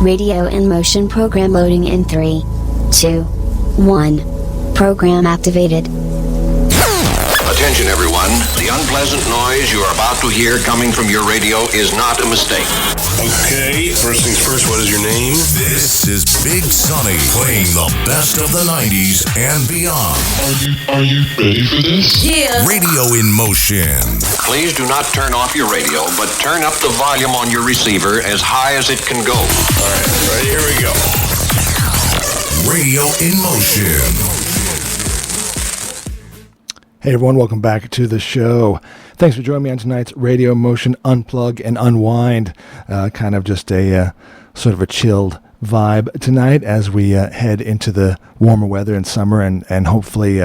Radio in motion. Program loading in 3, 2, 1. Program activated. Attention everyone, the unpleasant noise you are about to hear coming from your radio is not a mistake. Okay, first things first, what is your name? This is Big Sonny playing the best of the 90s and beyond. Are you ready for this? Yeah. Radio in motion. Please do not turn off your radio, but turn up the volume on your receiver as high as it can go. All right, here we go. Radio in motion. Hey everyone, welcome back to the show. Thanks for joining me on tonight's Radio Motion Unplug and Unwind. Kind of just a sort of a chilled vibe tonight as we head into the warmer weather and summer and hopefully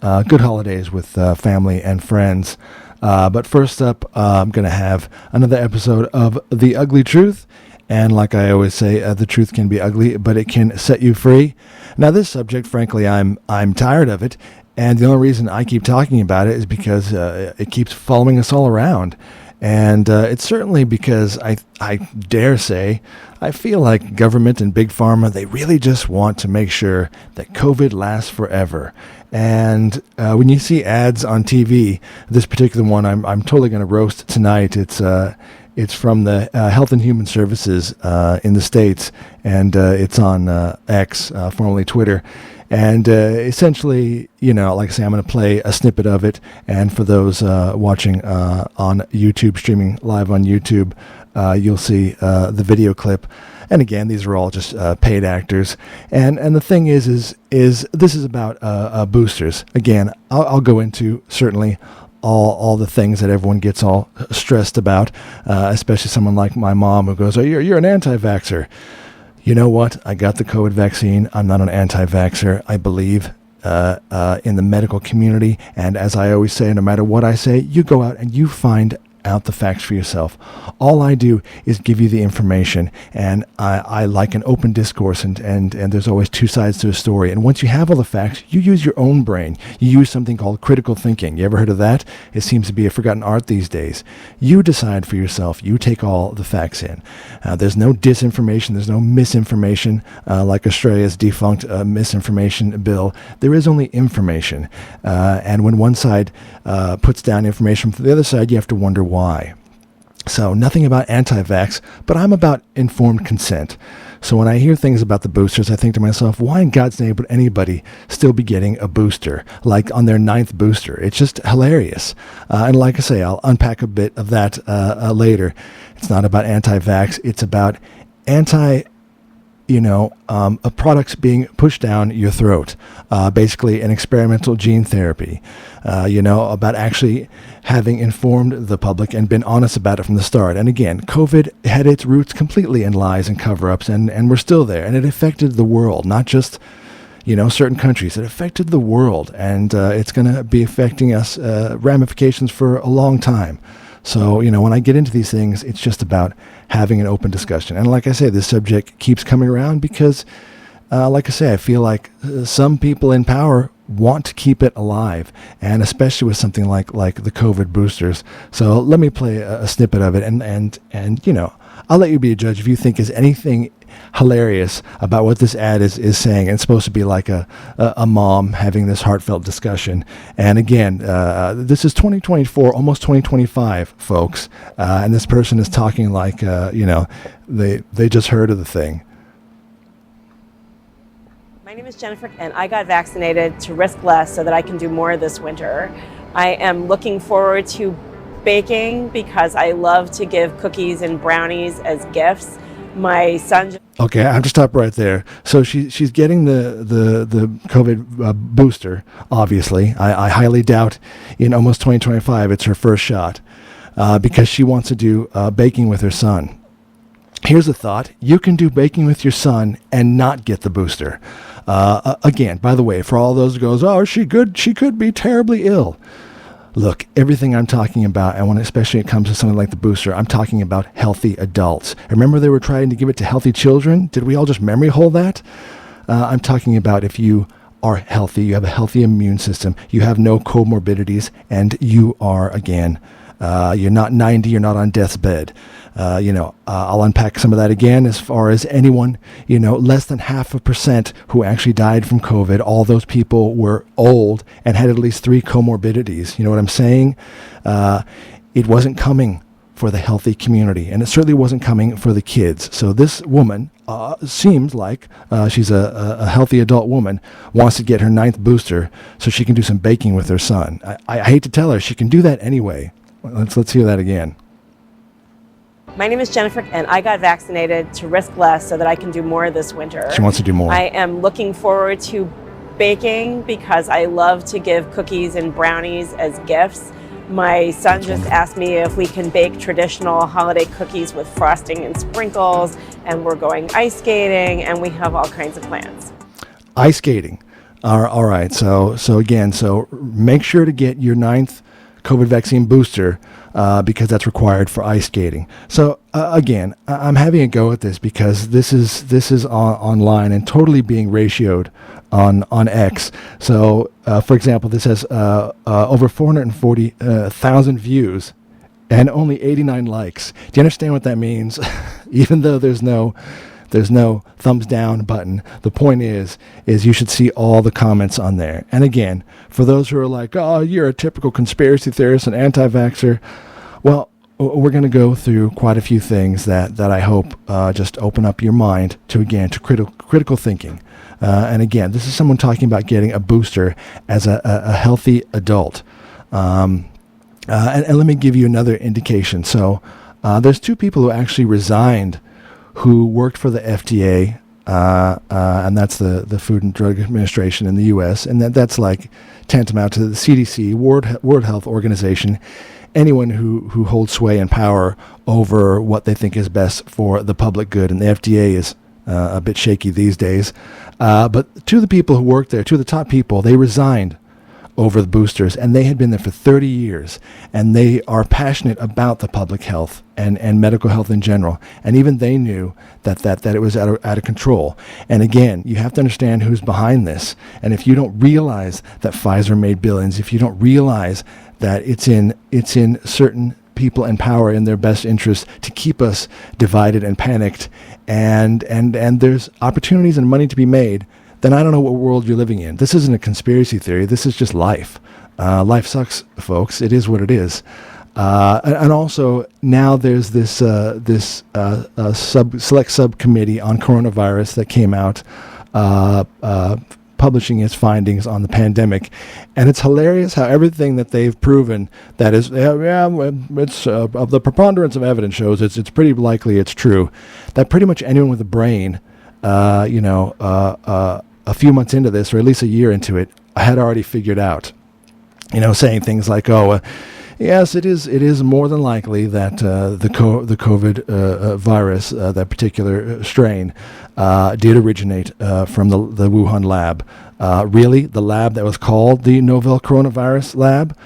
good holidays with family and friends. But first up, I'm going to have another episode of The Ugly Truth. And like I always say, the truth can be ugly, but it can set you free. Now this subject, frankly, I'm tired of it. And the only reason I keep talking about it is because it keeps following us all around. And it's certainly because I dare say, I feel like government and big pharma, they really just want to make sure that COVID lasts forever. And when you see ads on TV, this particular one I'm totally going to roast tonight. It's from the Health and Human Services in the States, and it's on X, formerly Twitter. And essentially, like I say, I'm going to play a snippet of it. And for those watching on YouTube, streaming live on YouTube, you'll see the video clip. And again, these are all just paid actors. And the thing is this is about boosters. Again, I'll go into certainly all the things that everyone gets all stressed about, especially someone like my mom who goes, "Oh, you're an anti-vaxxer." You know what? I got the COVID vaccine. I'm not an anti-vaxxer. I believe in the medical community. And as I always say, no matter what I say, you go out and you find out the facts for yourself. All I do is give you the information, and I like an open discourse, and there's always two sides to a story. And once you have all the facts, you use your own brain. You use something called critical thinking. You ever heard of that? It seems to be a forgotten art these days. You decide for yourself. You take all the facts in. There's no disinformation. There's no misinformation like Australia's defunct misinformation bill. There is only information. And when one side puts down information from the other side, you have to wonder why. So nothing about anti-vax, but I'm about informed consent. So when I hear things about the boosters, I think to myself, why in God's name would anybody still be getting a booster, like on their 9th booster? It's just hilarious. And like I say, I'll unpack a bit of that later. It's not about anti-vax. It's about products being pushed down your throat, basically an experimental gene therapy, about actually having informed the public and been honest about it from the start. And again, COVID had its roots completely in lies and cover-ups, and we're still there. And it affected the world, not just, certain countries. It affected the world, and it's going to be affecting us, ramifications for a long time. So, when I get into these things, it's just about having an open discussion. And like I say, this subject keeps coming around because, like I say, I feel like some people in power want to keep it alive, and especially with something like the COVID boosters. So let me play a snippet of it, and I'll let you be a judge if you think is anything hilarious about what this ad is saying. And it's supposed to be like a mom having this heartfelt discussion. And again, this is 2024, almost 2025, folks. And this person is talking like, they just heard of the thing. My name is Jennifer, and I got vaccinated to risk less so that I can do more this winter. I am looking forward to baking because I love to give cookies and brownies as gifts. My son... Okay, I have to stop right there. So she's getting the COVID booster, obviously. I highly doubt in almost 2025 it's her first shot because she wants to do baking with her son. Here's a thought. You can do baking with your son and not get the booster. Again, by the way, for all those who goes, oh, she could be terribly ill. Look, everything I'm talking about, and when especially it comes to something like the booster, I'm talking about healthy adults. Remember they were trying to give it to healthy children? Did we all just memory hold that? I'm talking about if you are healthy, you have a healthy immune system, you have no comorbidities, and you are, again, You're not 90. You're not on death's bed. I'll unpack some of that again as far as anyone, less than 0.5% who actually died from COVID. All those people were old and had at least 3 comorbidities. You know what I'm saying? It wasn't coming for the healthy community, and it certainly wasn't coming for the kids. So this woman seems like she's a healthy adult woman, wants to get her 9th booster so she can do some baking with her son. I hate to tell her, she can do that anyway. Let's hear that again. My name is Jennifer, and I got vaccinated to risk less so that I can do more this winter. She wants to do more. I am looking forward to baking because I love to give cookies and brownies as gifts. My son just asked me if we can bake traditional holiday cookies with frosting and sprinkles, and we're going ice skating, and we have all kinds of plans. Ice skating. All right. So make sure to get your 9th COVID vaccine booster because that's required for ice skating. So again, I'm having a go at this because this is online and totally being ratioed on X. So for example, this has over 440,000 views and only 89 likes. Do you understand what that means? Even though there's no thumbs down button. The point is you should see all the comments on there. And again, for those who are like, oh, you're a typical conspiracy theorist and anti-vaxxer, well, we're going to go through quite a few things that I hope just open up your mind to critical thinking. And again, this is someone talking about getting a booster as a healthy adult. And let me give you another indication. So there's 2 people who actually resigned who worked for the FDA, and that's the Food and Drug Administration in the U.S., and that's like tantamount to the CDC, World Health Organization, anyone who holds sway and power over what they think is best for the public good, and the FDA is a bit shaky these days. But 2 of the people who worked there, 2 of the top people, they resigned over the boosters, and they had been there for 30 years, and they are passionate about the public health and medical health in general, and even they knew that it was out of control. And again, you have to understand who's behind this, and if you don't realize that Pfizer made billions, if you don't realize that it's in certain people in power in their best interest to keep us divided and panicked, and there's opportunities and money to be made, then I don't know what world you're living in. This isn't a conspiracy theory. This is just life. Life sucks, folks. It is what it is. And also now there's this select subcommittee on coronavirus that came out publishing its findings on the pandemic, and it's hilarious how everything that they've proven that is it's of the preponderance of evidence shows it's pretty likely it's true, that pretty much anyone with a brain a few months into this, or at least a year into it, I had already figured out, saying things like, yes, it is more than likely that the COVID virus, that particular strain, did originate from the Wuhan lab. Really? The lab that was called the novel coronavirus lab?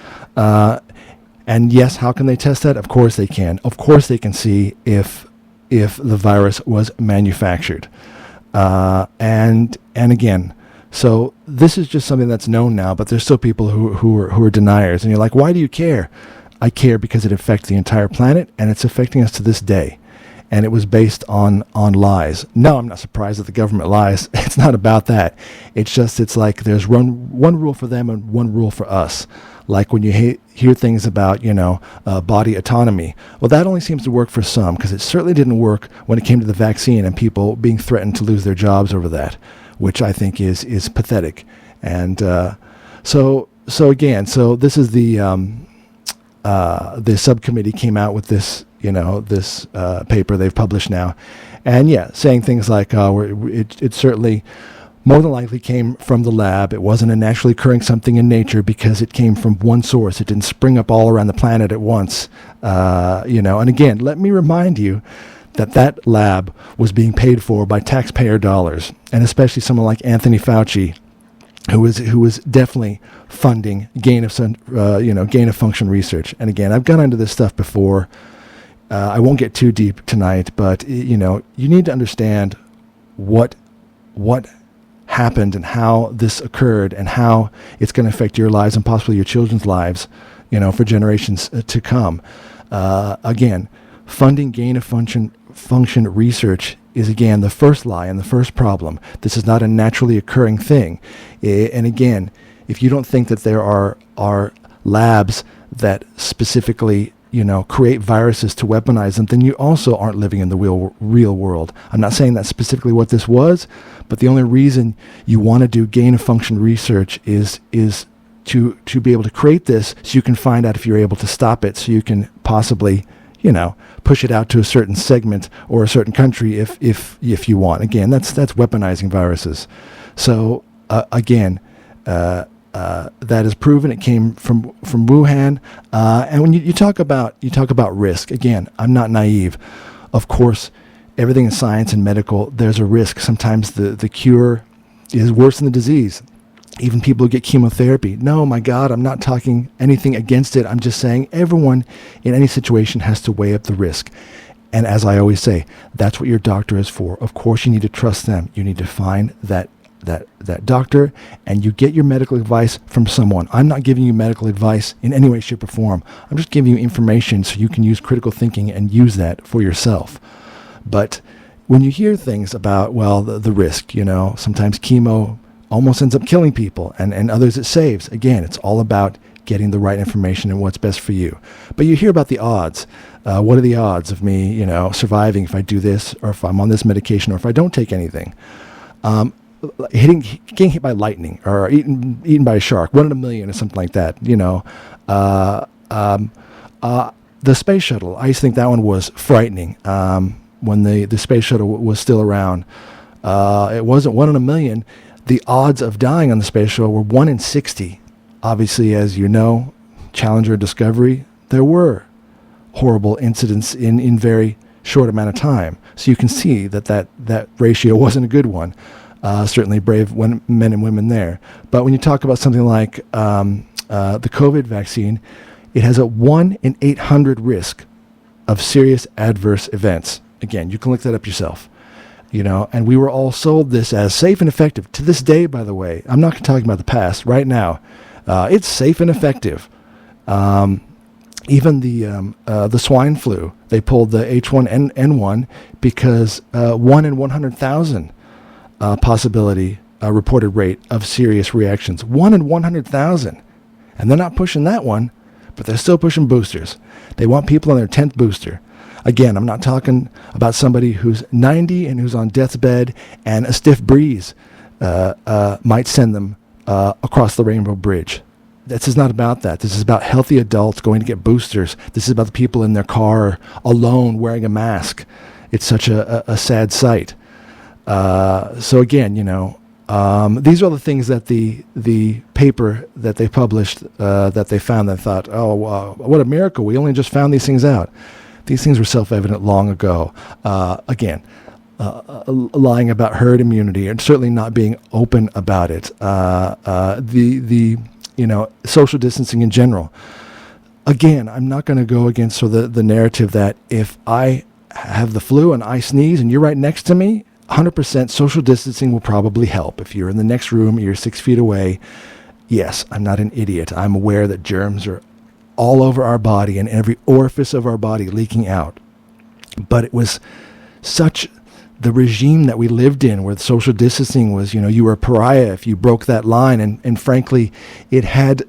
And yes, how can they test that? Of course they can. Of course they can see if the virus was manufactured. And again, so this is just something that's known now, but there's still people who are deniers. And you're like, why do you care? I care because it affects the entire planet, and it's affecting us to this day. And it was based on lies. No, I'm not surprised that the government lies. It's not about that. It's like there's one rule for them and one rule for us. Like when you hear things about, body autonomy. Well, that only seems to work for some, because it certainly didn't work when it came to the vaccine and people being threatened to lose their jobs over that, which I think is pathetic. And so this is the subcommittee came out with this, this paper they've published now, and saying things like, it certainly more than likely came from the lab. It wasn't a naturally occurring something in nature because it came from one source. It didn't spring up all around the planet at once, And again, let me remind you that lab was being paid for by taxpayer dollars, and especially someone like Anthony Fauci, who was definitely funding gain of function research. And again, I've gone into this stuff before. I won't get too deep tonight, but you need to understand what happened and how this occurred and how it's going to affect your lives and possibly your children's lives, for generations to come. Again, funding gain of function research is, again, the first lie and the first problem. This is not a naturally occurring thing. And again, if you don't think that there are labs that specifically, create viruses to weaponize them, then you also aren't living in the real world. I'm not saying that's specifically what this was, but the only reason you want to do gain of function research is to be able to create this so you can find out if you're able to stop it, so you can possibly, push it out to a certain segment or a certain country if you want. Again, that's weaponizing viruses. So again, that is proven. It came from Wuhan. And when you talk about risk, again, I'm not naive. Of course, everything in science and medical, there's a risk. Sometimes the cure is worse than the disease. Even people who get chemotherapy. No, my God, I'm not talking anything against it. I'm just saying everyone in any situation has to weigh up the risk. And as I always say, that's what your doctor is for. Of course, you need to trust them. You need to find that doctor, and you get your medical advice from someone. I'm not giving you medical advice in any way, shape, or form. I'm just giving you information so you can use critical thinking and use that for yourself. But when you hear things about, the risk, sometimes chemo almost ends up killing people, and others it saves. Again, it's all about getting the right information and what's best for you. But you hear about the odds. What are the odds of me, surviving if I do this, or if I'm on this medication, or if I don't take anything? Getting hit by lightning, or eaten by a shark, 1 in a million, or something like that. The space shuttle, I used to think that one was frightening when the space shuttle was still around. It wasn't 1 in a million. The odds of dying on the space shuttle were 1 in 60. Obviously, as you know, Challenger and Discovery, there were horrible incidents in very short amount of time. So you can see that ratio wasn't a good one. Certainly brave men and women there. But when you talk about something like the COVID vaccine, it has a 1 in 800 risk of serious adverse events. Again, you can look that up yourself. And we were all sold this as safe and effective. To this day, by the way, I'm not talking about the past. Right now, it's safe and effective. Even the swine flu, they pulled the H1N1 because 1 in 100,000 possibility reported rate of serious reactions. 1 in 100,000. And they're not pushing that one, but they're still pushing boosters. They want people on their 10th booster. Again, I'm not talking about somebody who's 90 and who's on death's bed, and a stiff breeze might send them across the Rainbow Bridge. This is not about that. This is about healthy adults going to get boosters. This is about the people in their car alone wearing a mask. It's such a sad sight. So again, these are the things that the paper that they published, that they found, that thought, what a miracle. We only just found these things out. These things were self-evident long ago. Again, lying about herd immunity and certainly not being open about it. Social distancing in general. Again, I'm not going to go against the narrative that if I have the flu and I sneeze and you're right next to me, 100% social distancing will probably help. If you're in the next room, you're 6 feet away. Yes, I'm not an idiot. I'm aware that germs are all over our body and every orifice of our body leaking out. But it was such the regime that we lived in, where social distancing was, you were a pariah if you broke that line. And frankly, it had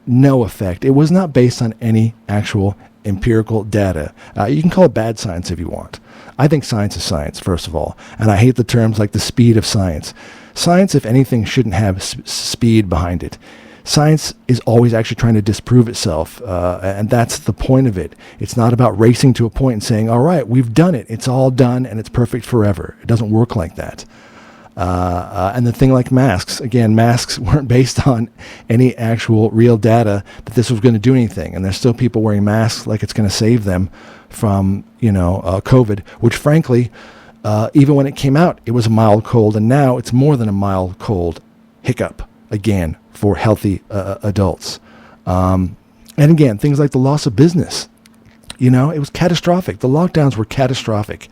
no effect. It was not based on any actual empirical data. You can call it bad science if you want. I think science is science, first of all. And I hate the terms like the speed of science. Science, if anything, shouldn't have speed behind it. Science is always actually trying to disprove itself, and that's the point of it. It's not about racing to a point and saying, all right, we've done it. It's all done, and it's perfect forever. It doesn't work like that. And the thing like masks, again, masks weren't based on any actual real data that this was going to do anything. And there's still people wearing masks like it's going to save them from, COVID, which frankly, even when it came out, it was a mild cold. And now it's more than a mild cold hiccup, again, for healthy adults. And again, things like the loss of business. It was catastrophic. The lockdowns were catastrophic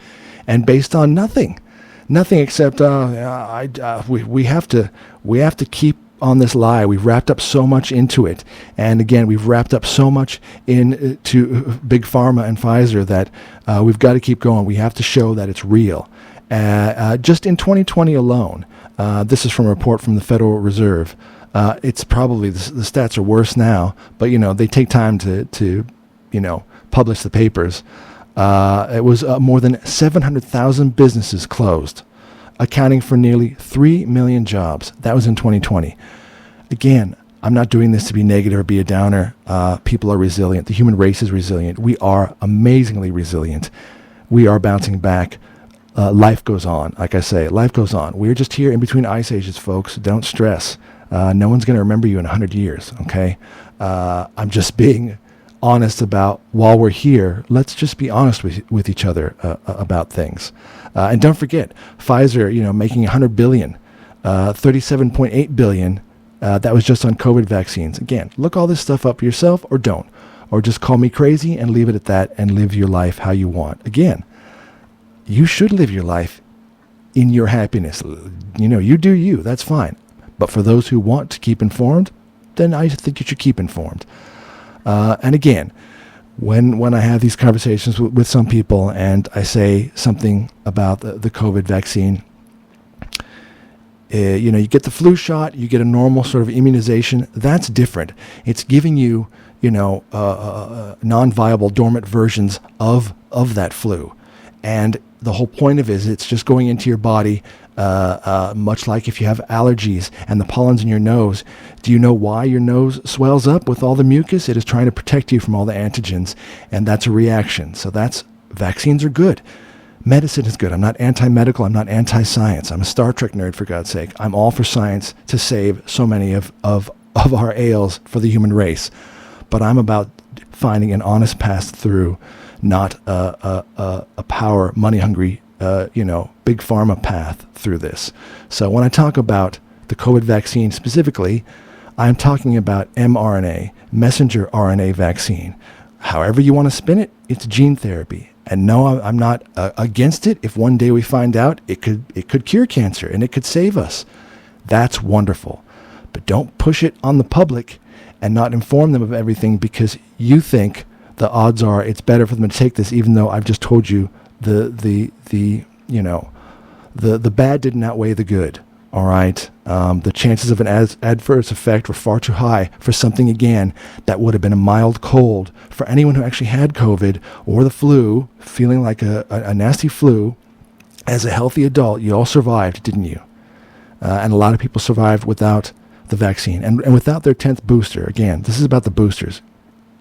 and based on nothing except we have to keep on this lie. We've wrapped up so much into it. And again, we've wrapped up so much into Big Pharma and Pfizer that we've got to keep going. We have to show that it's real. Just in 2020 alone, this is from a report from the Federal Reserve. It's probably, the stats are worse now, but they take time to publish the papers. It was more than 700,000 businesses closed, accounting for nearly 3 million jobs. That was in 2020. Again, I'm not doing this to be negative or be a downer. People are resilient. The human race is resilient. We are amazingly resilient. We are bouncing back. Life goes on. Like I say, life goes on. We're just here in between ice ages, folks. Don't stress. No one's going to remember you in 100 years, okay? I'm just being honest about, while we're here, let's just be honest with each other about things. And don't forget, Pfizer, making $100 billion, $37.8 billion, that was just on COVID vaccines. Again, look all this stuff up yourself, or don't. Or just call me crazy and leave it at that and live your life how you want. Again, you should live your life in your happiness. You do you, that's fine. But for those who want to keep informed, then I think you should keep informed. And again, when I have these conversations with some people and I say something about the COVID vaccine, you get the flu shot, you get a normal sort of immunization. That's different. It's giving you, non-viable dormant versions of that flu. And the whole point of it is it's just going into your body, much like if you have allergies and the pollen's in your nose. Do you know why your nose swells up with all the mucus? It is trying to protect you from all the antigens, and that's a reaction. So vaccines are good. Medicine is good. I'm not anti-medical. I'm not anti-science. I'm a Star Trek nerd, for God's sake. I'm all for science to save so many of our ails for the human race. But I'm about finding an honest path through, not a power, money-hungry, big pharma path through this. So when I talk about the COVID vaccine specifically, I'm talking about mRNA, messenger RNA vaccine. However you want to spin it, it's gene therapy. And no, I'm not against it. If one day we find out it could cure cancer and it could save us, that's wonderful. But don't push it on the public and not inform them of everything because you think the odds are it's better for them to take this, even though I've just told you the bad didn't outweigh the good. All right, the chances of an adverse effect were far too high for something, again, that would have been a mild cold. For anyone who actually had COVID or the flu, feeling like a nasty flu, as a healthy adult, you all survived, didn't you? And a lot of people survived without the vaccine and without their 10th booster. Again, this is about the boosters.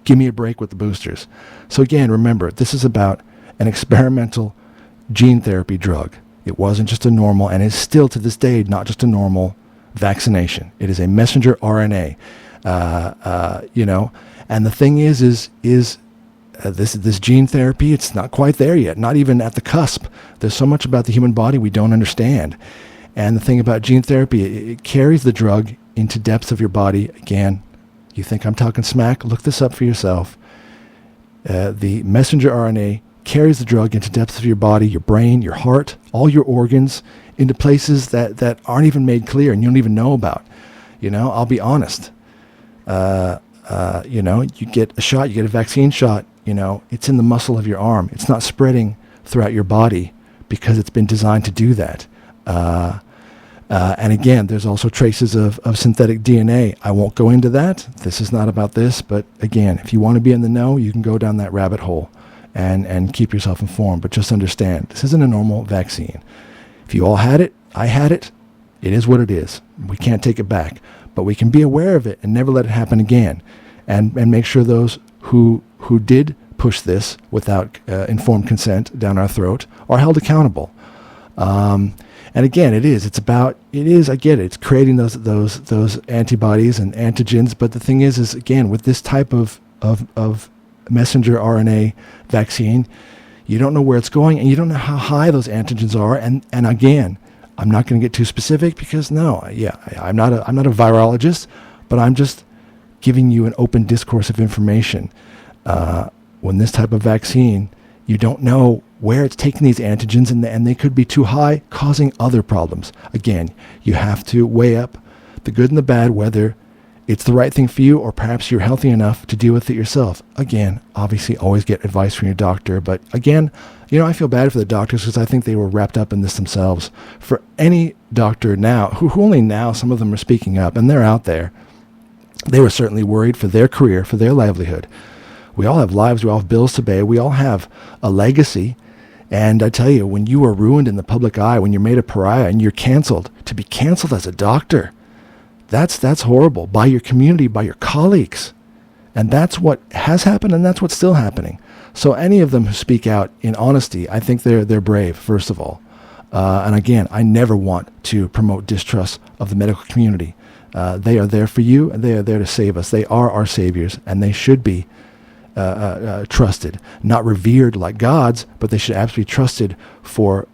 Give me a break with the boosters. So again, remember, this is about an experimental gene therapy drug. It wasn't just a normal, and is still to this day not just a normal vaccination. It is a messenger RNA, And the thing is this gene therapy, it's not quite there yet, not even at the cusp. There's so much about the human body we don't understand. And the thing about gene therapy, it carries the drug into depths of your body. Again, you think I'm talking smack? Look this up for yourself. The messenger RNA carries the drug into depths of your body, your brain, your heart, all your organs, into places that aren't even made clear and you don't even know about. I'll be honest. You get a shot, you get a vaccine shot, it's in the muscle of your arm. It's not spreading throughout your body because it's been designed to do that. And again, there's also traces of synthetic DNA. I won't go into that. This is not about this. But again, if you want to be in the know, you can go down that rabbit hole and keep yourself informed. But just understand, this isn't a normal vaccine. If you all had it, I had it. It is what it is. We can't take it back. But we can be aware of it and never let it happen again. And make sure those who did push this without informed consent down our throat are held accountable. And again, I get it. It's creating those antibodies and antigens. But the thing is again, with this type of messenger RNA vaccine, you don't know where it's going and you don't know how high those antigens are. And again, I'm not going to get too specific because I'm not a virologist, but I'm just giving you an open discourse of information. When this type of vaccine, you don't know where it's taking these antigens and they could be too high, causing other problems. Again, you have to weigh up the good and the bad, whether it's the right thing for you or perhaps you're healthy enough to deal with it yourself. Again, obviously always get advice from your doctor. But again, I feel bad for the doctors because I think they were wrapped up in this themselves. For any doctor now, who only now some of them are speaking up and they're out there, they were certainly worried for their career, for their livelihood. We all have lives, we all have bills to pay, we all have a legacy. And I tell you, when you are ruined in the public eye, when you're made a pariah and you're canceled, to be canceled as a doctor, that's horrible, by your community, by your colleagues. And that's what has happened, and that's what's still happening. So any of them who speak out in honesty, I think they're brave, first of all. And again, I never want to promote distrust of the medical community. They are there for you, and they are there to save us. They are our saviors, and they should be trusted, not revered like gods, but they should absolutely be trusted for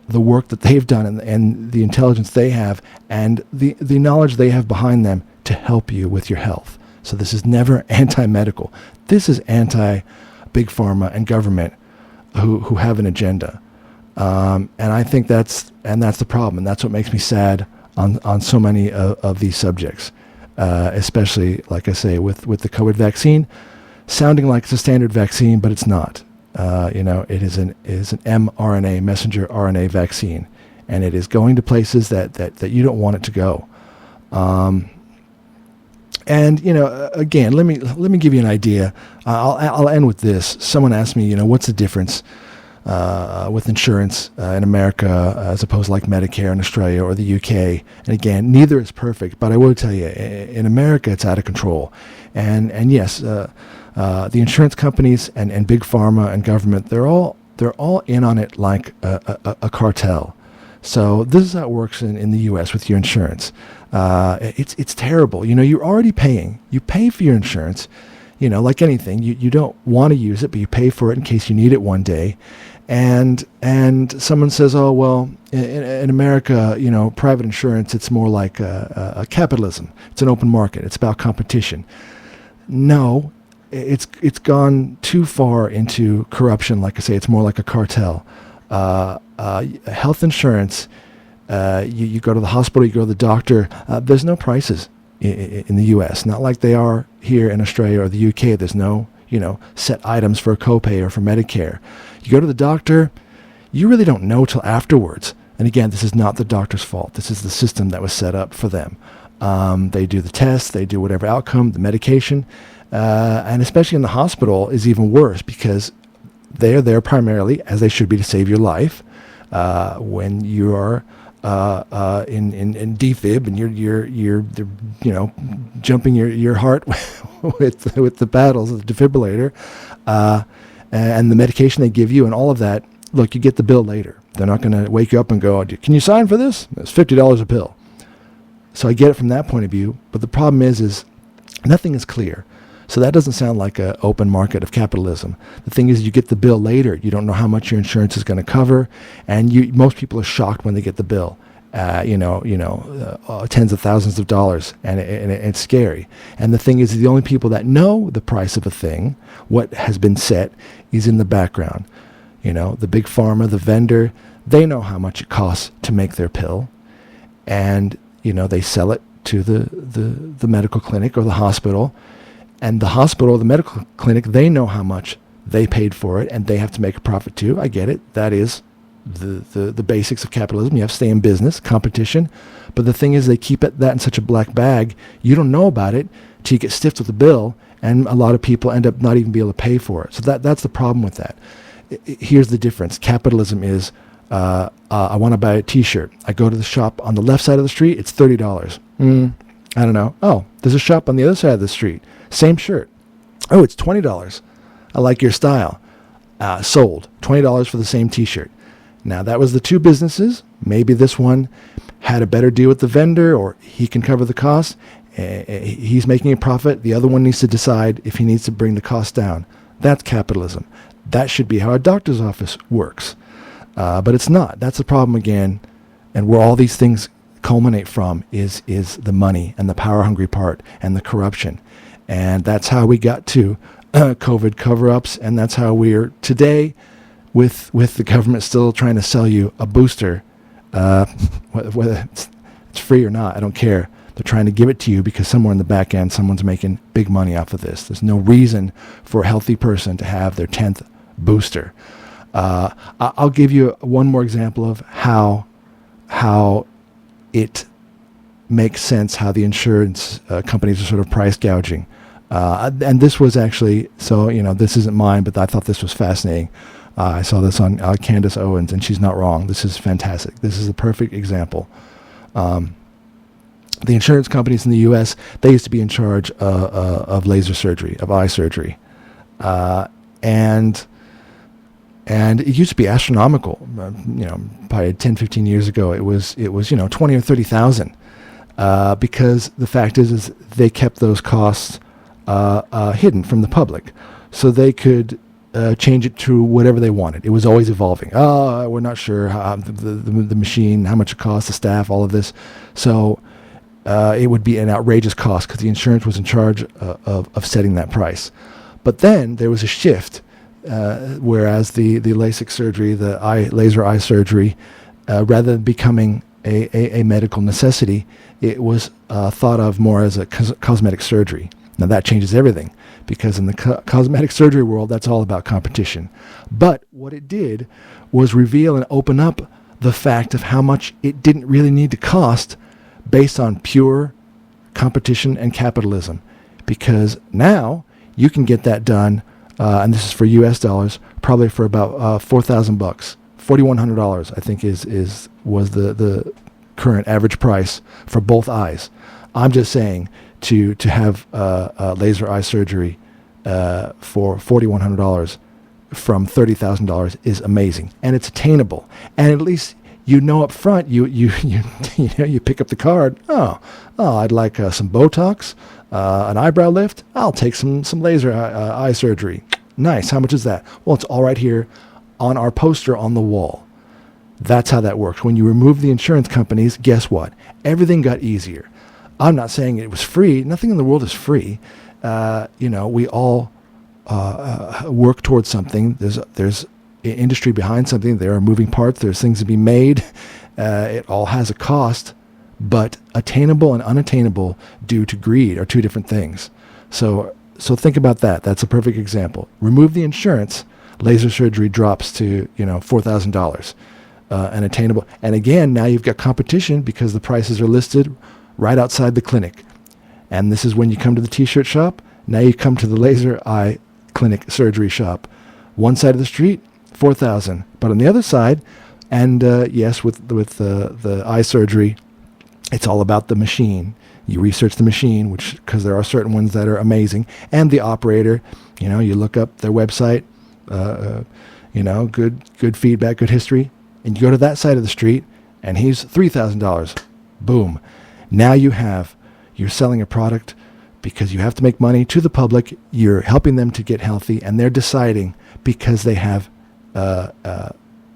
the work that they've done and the intelligence they have and the knowledge they have behind them to help you with your health. So this is never anti-medical. This is anti-big pharma and government who have an agenda. And I think that's the problem, and that's what makes me sad on so many of these subjects, especially, like I say, with the COVID vaccine, sounding like it's a standard vaccine, but it's not. It is an mRNA, messenger RNA vaccine, and it is going to places that you don't want it to go. Again, let me give you an idea. I'll end with this. Someone asked me, what's the difference with insurance in America as opposed to like Medicare in Australia or the UK? And again, neither is perfect, but I will tell you, in America, it's out of control. And yes, the insurance companies and big pharma and government, they're all in on it like a cartel. So this is how it works in the U.S. with your insurance. It's terrible. You're already paying. You pay for your insurance. Like anything, you don't want to use it, but you pay for it in case you need it one day. And someone says, oh, well, in America, private insurance, it's more like a capitalism. It's an open market. It's about competition. No, it's gone too far into corruption. Like I say, it's more like a cartel. Health insurance, you go to the hospital, you go to the doctor, there's no prices in the U.S., not like they are here in Australia or the U.K. There's no, set items for a copay or for Medicare. You go to the doctor, you really don't know till afterwards. And again, this is not the doctor's fault. This is the system that was set up for them. They do the tests, they do whatever outcome, the medication, and especially in the hospital is even worse because they are there primarily, as they should be, to save your life. When you are in defib and you're jumping your heart with the paddles of the defibrillator, and the medication they give you and all of that. Look, you get the bill later. They're not going to wake you up and go, "Can you sign for this?" It's $50 a pill. So I get it from that point of view, but the problem is nothing is clear. So that doesn't sound like an open market of capitalism. The thing is, you get the bill later. You don't know how much your insurance is going to cover, and most people are shocked when they get the bill. Tens of thousands of dollars, and it's scary. And the thing is, the only people that know the price of a thing, what has been set, is in the background. The big pharma, the vendor, they know how much it costs to make their pill, and they sell it to the medical clinic or the hospital. And the hospital or the medical clinic, they know how much they paid for it, and they have to make a profit too. I get it. That is the basics of capitalism. You have to stay in business, competition. But the thing is, they keep that in such a black bag, you don't know about it till you get stiffed with the bill, and a lot of people end up not even be able to pay for it. So that's the problem with that. Here's the difference. Capitalism is, I want to buy a T-shirt. I go to the shop on the left side of the street. It's $30. I don't know. Oh, there's a shop on the other side of the street. Same shirt. Oh, it's $20. I like your style. Sold. $20 for the same T-shirt. Now, that was the two businesses. Maybe this one had a better deal with the vendor, or he can cover the cost. He's making a profit. The other one needs to decide if he needs to bring the cost down. That's capitalism. That should be how a doctor's office works. But it's not. That's the problem again. And where all these things culminate from is the money and the power-hungry part and the corruption. And that's how we got to COVID cover-ups, and that's how we're today with the government still trying to sell you a booster, whether it's free or not, I don't care. They're trying to give it to you because somewhere in the back end, someone's making big money off of this. There's no reason for a healthy person to have their 10th booster. I'll give you one more example of how it makes sense, how the insurance companies are sort of price gouging. And this was actually, so, this isn't mine, but I thought this was fascinating. I saw this on Candace Owens, and she's not wrong. This is fantastic. This is a perfect example. The insurance companies in the U.S., they used to be in charge of laser surgery, of eye surgery. And it used to be astronomical. Probably 10, 15 years ago, it was 20 or 30,000. Because the fact is they kept those costs hidden from the public, so they could change it to whatever they wanted. It was always evolving. We're not sure how the machine, how much it costs, the staff, all of this. So it would be an outrageous cost because the insurance was in charge of setting that price. But then there was a shift, whereas the LASIK surgery, the laser eye surgery, rather than becoming a medical necessity, it was thought of more as a cosmetic surgery. Now that changes everything, because in the cosmetic surgery world, that's all about competition. But what it did was reveal and open up the fact of how much it didn't really need to cost based on pure competition and capitalism. Because now you can get that done, and this is for US dollars, probably for about $4,000, $4,100, I think was the current average price for both eyes. I'm just saying to have laser eye surgery for $4,100 from $30,000 is amazing, and it's attainable. And at least up front, you pick up the card. Oh, I'd like some Botox, an eyebrow lift. I'll take some laser eye surgery. Nice. How much is that? Well, it's all right here on our poster on the wall. That's how that works. When you remove the insurance companies, guess what? Everything got easier. I'm not saying it was free. Nothing in the world is free. We all work towards something. There's industry behind something. There are moving parts. There's things to be made. It all has a cost, but attainable and unattainable due to greed are two different things. So think about that. That's a perfect example. Remove the insurance, laser surgery drops to $4,000, and attainable. And again, now you've got competition because the prices are listed right outside the clinic. And this is when you come to the t-shirt shop. Now you come to the laser eye clinic surgery shop. One side of the street, $4,000. But on the other side, and yes, with the eye surgery, it's all about the machine. You research the machine, because there are certain ones that are amazing, and the operator. You look up their website. Good feedback, good history, and you go to that side of the street, and he's $3,000. Boom. Now you're selling a product because you have to make money to the public. You're helping them to get healthy, and they're deciding because they have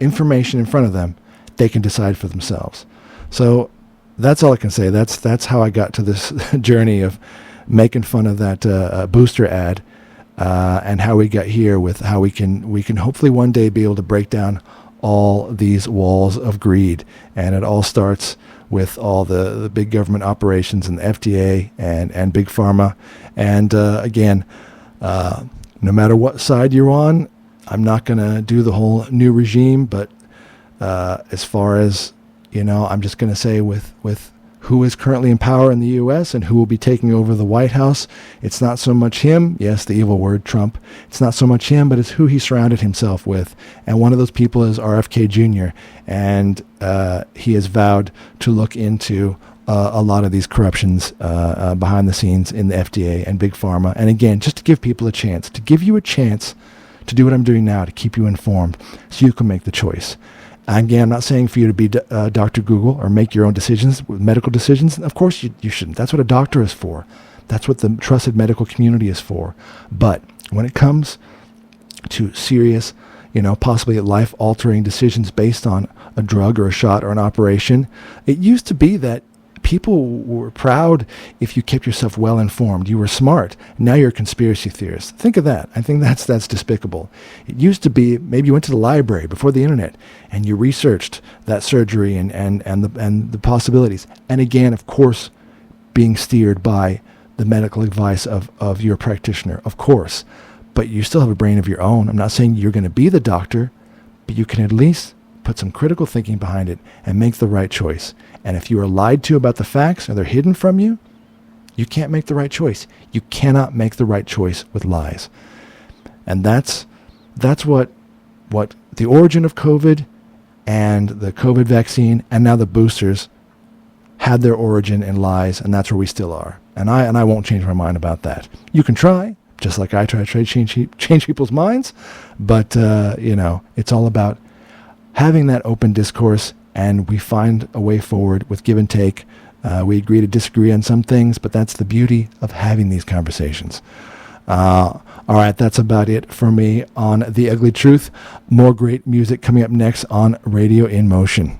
information in front of them, they can decide for themselves. So that's all I can say. That's how I got to this journey of making fun of that booster ad, and how we got here with how we can hopefully one day be able to break down all these walls of greed. And it all starts with all the big government operations and the FDA and big pharma. And again, no matter what side you're on, I'm not going to do the whole new regime, but as far as, I'm just going to say with who is currently in power in the U.S. and who will be taking over the White House, it's not so much him, yes, the evil word, Trump, it's not so much him, but it's who he surrounded himself with. And one of those people is RFK Jr., and he has vowed to look into a lot of these corruptions behind the scenes in the FDA and Big Pharma. And again, just to give people a chance, to give you a chance to do what I'm doing now, to keep you informed so you can make the choice. Again, I'm not saying for you to be Dr. Google or make your own decisions, medical decisions. Of course you shouldn't. That's what a doctor is for. That's what the trusted medical community is for. But when it comes to serious, possibly life-altering decisions based on a drug or a shot or an operation, it used to be that people were proud if you kept yourself well informed. You were smart. Now you're a conspiracy theorist. Think of that. I think that's despicable. It used to be maybe you went to the library before the internet and you researched that surgery and the possibilities. And again, of course, being steered by the medical advice of your practitioner, of course. But you still have a brain of your own. I'm not saying you're going to be the doctor, but you can at least put some critical thinking behind it and make the right choice. And if you are lied to about the facts or they're hidden from you, you can't make the right choice. You cannot make the right choice with lies. And that's what the origin of COVID and the COVID vaccine and now the boosters had their origin in lies, and that's where we still are. And I won't change my mind about that. You can try, just like I try to change people's minds, but it's all about having that open discourse, and we find a way forward with give and take. We agree to disagree on some things, but that's the beauty of having these conversations. All right, that's about it for me on The Ugly Truth. More great music coming up next on Radio in Motion.